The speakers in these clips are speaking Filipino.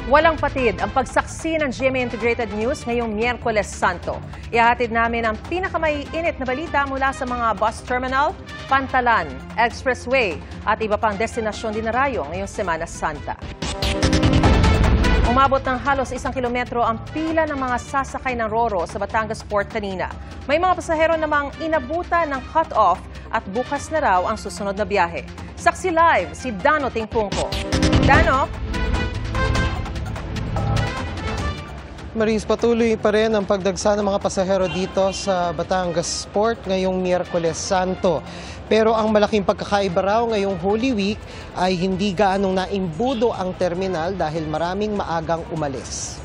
Walang patid ang pagsaksi ng GMA Integrated News ngayong Miyerkules Santo. Ihahatid namin ang pinakamaiinit na balita mula sa mga bus terminal, Pantalan, Expressway at iba pang destinasyon dinarayo ngayong Semana Santa. Umabot ng halos 1 kilometro ang pila ng mga sasakay ng Roro sa Batangas Port kanina. May mga pasahero namang inabutan ng cut-off at bukas na raw ang susunod na biyahe. Saksi live si Dano Tingpungko. Dano? Maris, patuloy pa rin ang pagdagsa ng mga pasahero dito sa Batangas Port ngayong Miyerkules Santo. Pero ang malaking pagkakaiba raw ngayong Holy Week ay hindi gaanong naimbudo ang terminal dahil maraming maagang umalis.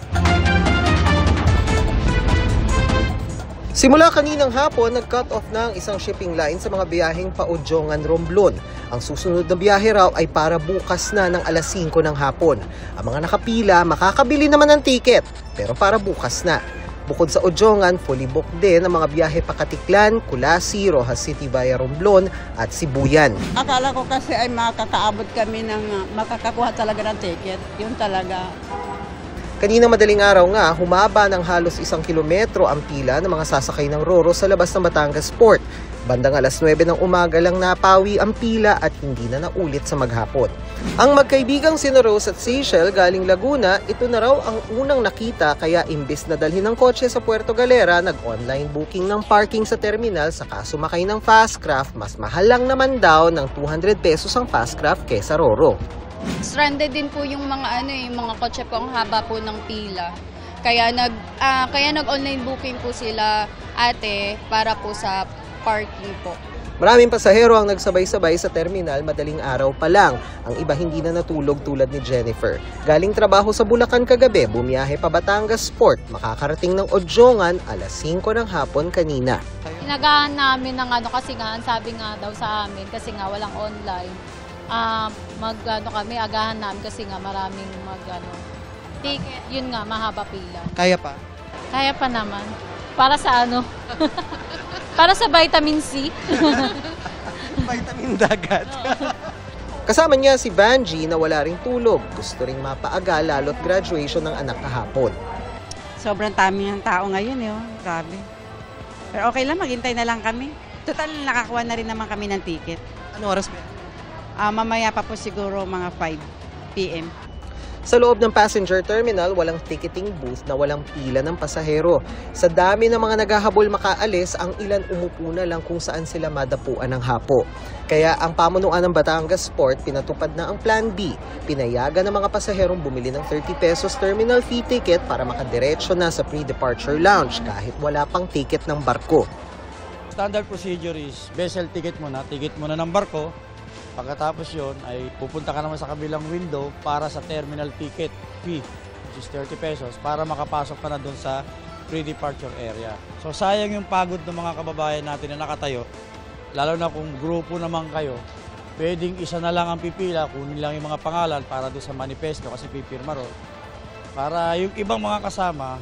Simula kaninang hapon, nag-cut off na ang isang shipping line sa mga biyaheng Paudjongan-Romblon. Ang susunod na biyahe raw ay para bukas na ng alas 5 ng hapon. Ang mga nakapila, makakabili naman ng tiket, pero para bukas na. Bukod sa Odjongan, fully booked din ang mga biyahe Pakatiklan, Kulasi, Rojas City via Romblon at Sibuyan. Akala ko kasi ay makakaabot kami ng makakakuha talaga ng ticket. Yun talaga. Kanina madaling araw nga, humaba ng halos 1 kilometro ang pila ng mga sasakay ng Roro sa labas ng Batangas Port. Bandang alas 9 ng umaga lang napawi ang pila at hindi na naulit sa maghapon. Ang magkaibigang sina Rose at Seychelle galing Laguna, ito na raw ang unang nakita kaya imbis na dalhin ng kotse sa Puerto Galera, nag-online booking ng parking sa terminal saka sumakay ng Fastcraft. Mas mahal lang naman daw ng 200 pesos ang Fastcraft kesa Roro. Stranded din po yung mga mga kotse po, ang haba po ng pila. Kaya nag-online booking po sila ate para po sa parking po. Maraming pasahero ang nagsabay-sabay sa terminal madaling araw pa lang. Ang iba hindi na natulog tulad ni Jennifer. Galing trabaho sa Bulacan kagabi, bumiyahe pa Batangas Port, makakarating ng Odjongan alas 5 ng hapon kanina. Inagahan namin ng kasi nga, sabi nga daw sa amin kasi nga walang online. Kami agahan namin kasi nga maraming ticket, yun nga mahaba pila. Kaya pa? Kaya pa naman. Para sa para sa vitamin C. Vitamin dagat. Kasama niya si Banji na wala ring tulog. Gusto ring mapaaga lalo't graduation ng anak kahapon. Sobrang dami ng tao ngayon, grabe. Pero okay lang, maghintay na lang kami. Total, nakakuha na rin naman kami ng ticket. Ano oras ba? Mamaya pa po siguro mga 5 p.m. Sa loob ng passenger terminal, walang ticketing booth na walang pila ng pasahero. Sa dami ng mga naghahabol makaalis, ang ilan umupo na lang kung saan sila madapuan ng hapo. Kaya ang pamunuan ng Batangas Port, pinatupad na ang Plan B. Pinayagan ng mga pasaherong bumili ng 30 pesos terminal fee ticket para makadiretso na sa pre-departure lounge kahit wala pang ticket ng barko. Standard procedure is vessel ticket muna ng barko. Pagkatapos yon ay pupunta ka naman sa kabilang window para sa terminal ticket fee, which is 30 pesos, para makapasok ka na doon sa pre-departure area. So sayang yung pagod ng mga kababayan natin na nakatayo, lalo na kung grupo naman kayo, pwedeng isa na lang ang pipila, kunin lang yung mga pangalan para doon sa manifesto kasi pipirma ron. Para yung ibang mga kasama,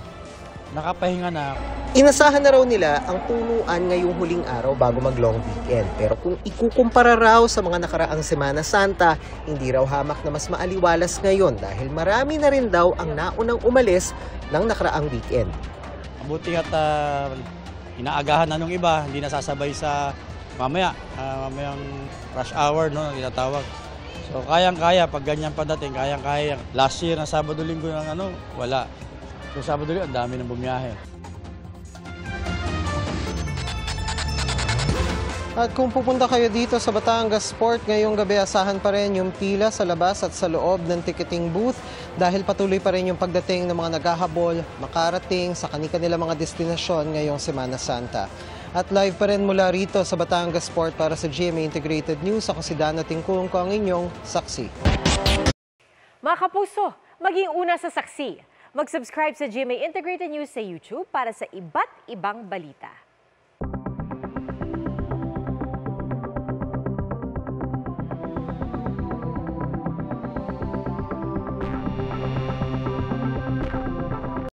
nakapahinga na. Inasahan na raw nila ang punuan ngayong huling araw bago mag-long weekend. Pero kung ikukumpara raw sa mga nakaraang Semana Santa, hindi raw hamak na mas maaliwalas ngayon dahil marami na rin daw ang naunang umalis ng nakaraang weekend. Mabuti at inaagahan na nung iba, hindi nasasabay sa mamayang rush hour, no, tinatawag. So kayang-kaya, pag ganyan padating, kayang-kaya. Last year na Sabado-Linggo ng wala. So Sabado-Linggo, ang dami ng bumiyahe. At kung pupunta kayo dito sa Batangas Port ngayong gabi, asahan pa rin yung pila sa labas at sa loob ng ticketing booth dahil patuloy pa rin yung pagdating ng mga naghahabol, makarating sa kani-kanila mga destinasyon ngayong Semana Santa. At live pa rin mula rito sa Batangas Port para sa GMA Integrated News, ako si Dano Tingpungko, ang inyong saksi. Mga kapuso, maging una sa saksi. Mag-subscribe sa GMA Integrated News sa YouTube para sa iba't ibang balita.